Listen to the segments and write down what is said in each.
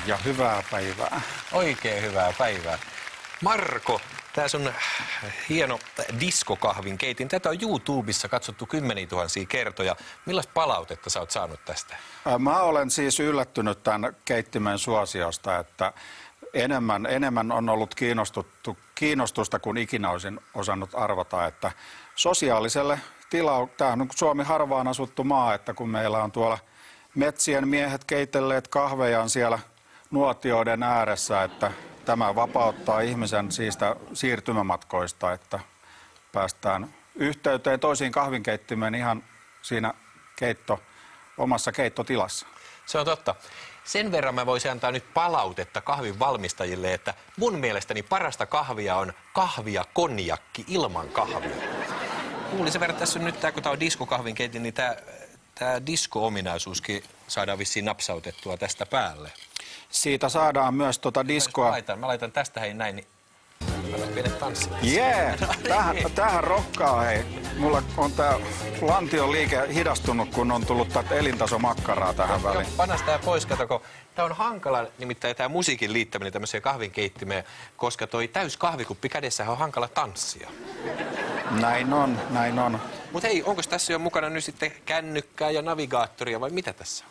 Ja hyvää päivää. Oikein hyvää päivää. Marko, tää sun hieno diskokahvin keitin. Tätä on YouTubessa katsottu 10 000 kertoja. Millaista palautetta sä oot saanut tästä? Mä olen siis yllättynyt tämän keittimen suosiosta, että enemmän on ollut kiinnostusta kuin ikinä olisin osannut arvata, että sosiaaliselle tämä on Suomi harvaan asuttu maa, että kun meillä on tuolla metsien miehet keitelleet kahvejaan siellä nuotioiden ääressä, että tämä vapauttaa ihmisen siitä siirtymämatkoista, että päästään yhteyteen toisiin kahvinkeittimeen ihan siinä omassa keittotilassa. Se on totta. Sen verran mä voisin antaa nyt palautetta kahvin valmistajille, että mun mielestäni parasta kahvia on kahvia konjakki ilman kahvia. Kuulin sen verran, että tässä on nyt, kun tää on diskokahvin keitin, niin tää disko-ominaisuuskin saadaan vissiin napsautettua tästä päälle. Siitä saadaan myös diskoa. Mä laitan tästä hei näin, niin pienet tanssit. Jee! Tähän rokkaa hei. Mulla on tää lantion liike hidastunut, kun on tullut tätä elintasomakkaraa tähän väliin. Panas tää pois, kato, tää on hankala, nimittäin tää musiikin liittäminen tämmöiseen kahvinkeittimeen, koska toi täys kahvikuppi kädessä on hankala tanssia. Näin on. Mut hei, onko tässä jo mukana nyt sitten kännykkää ja navigaattoria vai mitä tässä on?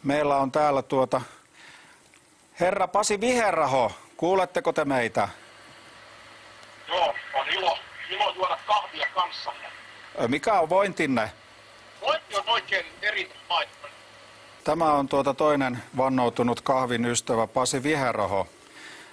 Meillä on täällä herra Pasi Viherraho, kuuletteko te meitä? Joo, on ilo juoda kahvia kanssanne. Mikä on vointinne? Vointi on oikein erinomainen. Tämä on toinen vannoutunut kahvin ystävä Pasi Viherraho.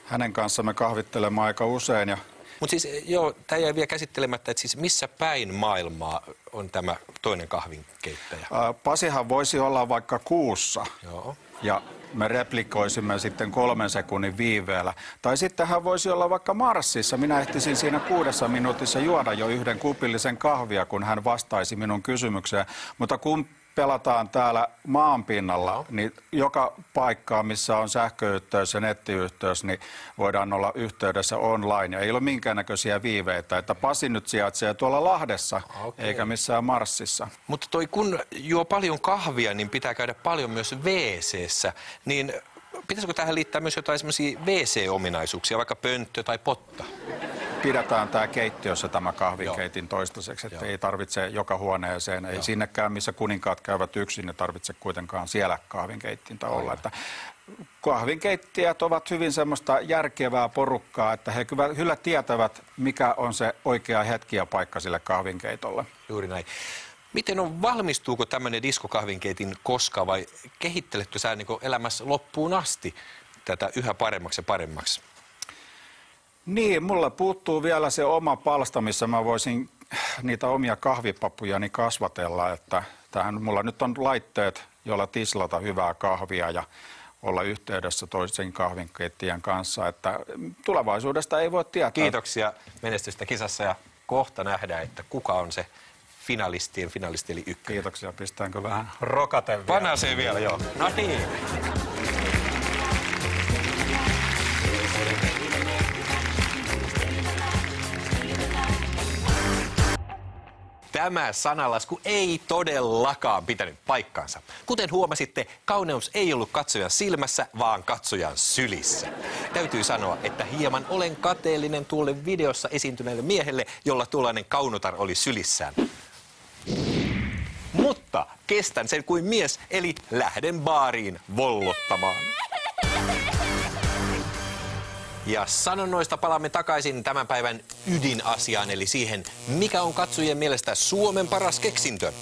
Hänen kanssa me kahvittelemme aika usein. Mutta siis joo, tämä jäi vielä käsittelemättä, että siis missä päin maailmaa on tämä toinen kahvinkeittäjä? Pasihan voisi olla vaikka Kuussa. Joo. Ja me replikoisimme sitten 3 sekunnin viiveellä. Tai sitten hän voisi olla vaikka Marsissa. Minä ehtisin siinä 6 minuutissa juoda jo yhden kupillisen kahvia, kun hän vastaisi minun kysymykseen. Mutta kun pelataan täällä maan pinnalla, niin joka paikkaan, missä on sähköyhteys ja nettiyhteys, niin voidaan olla yhteydessä online. Ja ei ole minkäännäköisiä viiveitä, että Pasi nyt sijaitsee tuolla Lahdessa, eikä missään Marsissa. Mutta kun juo paljon kahvia, niin pitää käydä paljon myös WC:ssä. Niin pitäisikö tähän liittää myös jotain semmoisia WC-ominaisuuksia, vaikka pönttö tai potta? Pidetään tämä keittiössä tämä kahvinkeitin toistaiseksi, että ei tarvitse joka huoneeseen, ei sinnekään, missä kuninkaat käyvät yksin, ne tarvitse kuitenkaan siellä kahvinkeittintä olla. Että kahvinkeittiöt ovat hyvin semmoista järkevää porukkaa, että he kyllä tietävät, mikä on se oikea hetki ja paikka sille kahvinkeitolle. Juuri näin. Miten valmistuuko tämmöinen diskokahvinkeitin koska vai kehitteletkö sä elämässä loppuun asti tätä yhä paremmaksi ja paremmaksi? Niin, mulla puuttuu vielä se oma palsta, missä mä voisin niitä omia kahvipapujani kasvatella, että mulla nyt on laitteet, joilla tislata hyvää kahvia ja olla yhteydessä toisen kahvinkeittäjän kanssa, että tulevaisuudesta ei voi tietää. Kiitoksia menestystä kisassa ja kohta nähdään, että kuka on se finalisti eli ykkönen. Kiitoksia, pistäänkö vähän rokaten vielä? Pannaan se vielä, joo. No niin. Tämä sanalasku ei todellakaan pitänyt paikkaansa. Kuten huomasitte, kauneus ei ollut katsojan silmässä, vaan katsojan sylissä. Täytyy sanoa, että hieman olen kateellinen tuolle videossa esiintyneelle miehelle, jolla tuollainen kaunotar oli sylissään. Mutta kestän sen kuin mies, eli lähden baariin vollottamaan. Ja sanonnoista palaamme takaisin tämän päivän ydinasiaan, eli siihen, mikä on katsojien mielestä Suomen paras keksintö.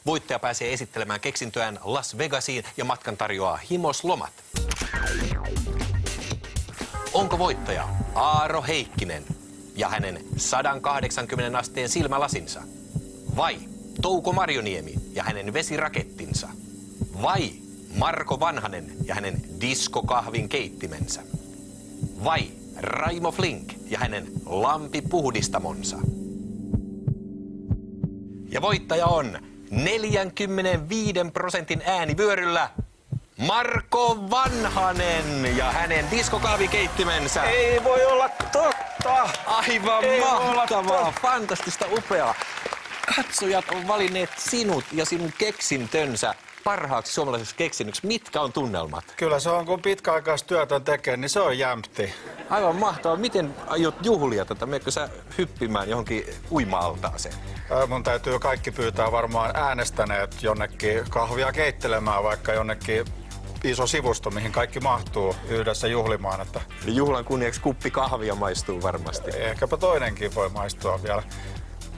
Voittaja pääsee esittelemään keksintöään Las Vegasiin ja matkan tarjoaa himoslomat. Onko voittaja Aaro Heikkinen ja hänen 180 asteen silmälasinsa? Vai Touko Marjoniemi ja hänen vesirakettinsa? Vai Marko Vanhanen ja hänen diskokahvin keittimensä? Vai Raimo Flink ja hänen lampipuhdistamonsa? Ja voittaja on 45% äänivyöryllä Marko Vanhanen ja hänen diskokahvikeittimensä. Ei voi olla totta! Aivan mahtavaa, fantastista, upeaa. Katsojat on valinneet sinut ja sinun keksintönsä parhaaksi suomalaiseksi keksinnöksi. Mitkä on tunnelmat? Kyllä se on, kun pitkäaikaistyötön tekee, niin se on jämpti. Aivan mahtavaa. Miten aiot juhlia tätä? Meneekö sä hyppimään johonkin uima-altaaseen? Mun täytyy kaikki pyytää varmaan äänestäneet jonnekin kahvia keittelemään, vaikka jonnekin iso sivusto, mihin kaikki mahtuu yhdessä juhlimaan. Että Juhlan kunniaksi kuppi kahvia maistuu varmasti. ehkäpä toinenkin voi maistua vielä.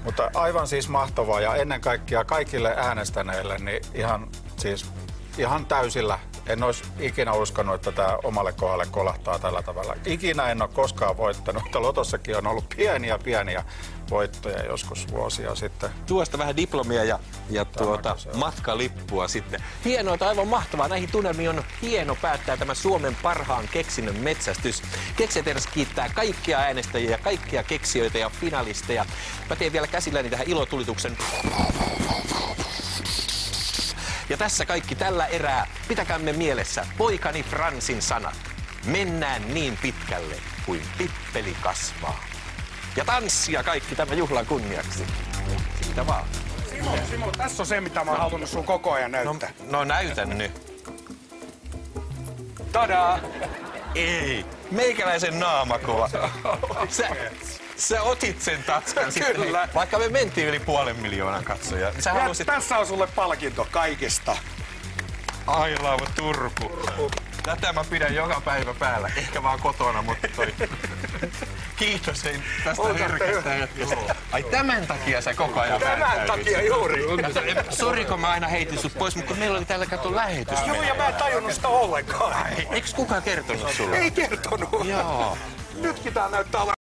Mutta aivan siis mahtavaa ja ennen kaikkea kaikille äänestäneille niin ihan täysillä. En olisi ikinä uskonut, että tämä omalle kohdalle kolahtaa tällä tavalla. Ikinä en ole koskaan voittanut. Lotossakin on ollut pieniä voittoja joskus vuosia sitten. Tuosta vähän diplomia ja matkalippua sitten. Hienoa, aivan mahtavaa. Näihin tunnelmiin on hieno päättää tämä Suomen parhaan keksinnön metsästys. Keksijätehdas kiittää kaikkia äänestäjiä, kaikkia keksijöitä ja finalisteja. Mä teen vielä käsilläni tähän ilotulituksen. Ja tässä kaikki tällä erää. Pitäkäämme mielessä poikani Fransin sanat. Mennään niin pitkälle kuin pippeli kasvaa. Ja tanssia kaikki tämän juhlan kunniaksi. Siitä vaan. Simo, tässä on se, mitä mä oon halunnut sun koko ajan näyttää. No näytän nyt. Tadaa! Ei, meikäläisen naamakova. Sä otit sen tatskan sitten, Kyllä. vaikka me mentiin yli 500 000 katsojaa. Sä Ja halusit... tässä on sulle palkinto kaikesta. I love Turku. Tätä mä pidän joka päivä päällä. Ehkä vaan kotona, mutta toi... Kiitos ei tästä herkästä hetkestä. Ai tämän takia sä koko ajan Tämän vääntäydyt. takia juuri. Sori, kun mä aina heitin sut pois, mutta kun meillä oli täällä kato lähetys. Joo, ja mä en tajunnut sitä ollenkaan. Eiks kukaan kertonut sulle? Ei kertonut. Joo. Nytkin tää näyttää olevan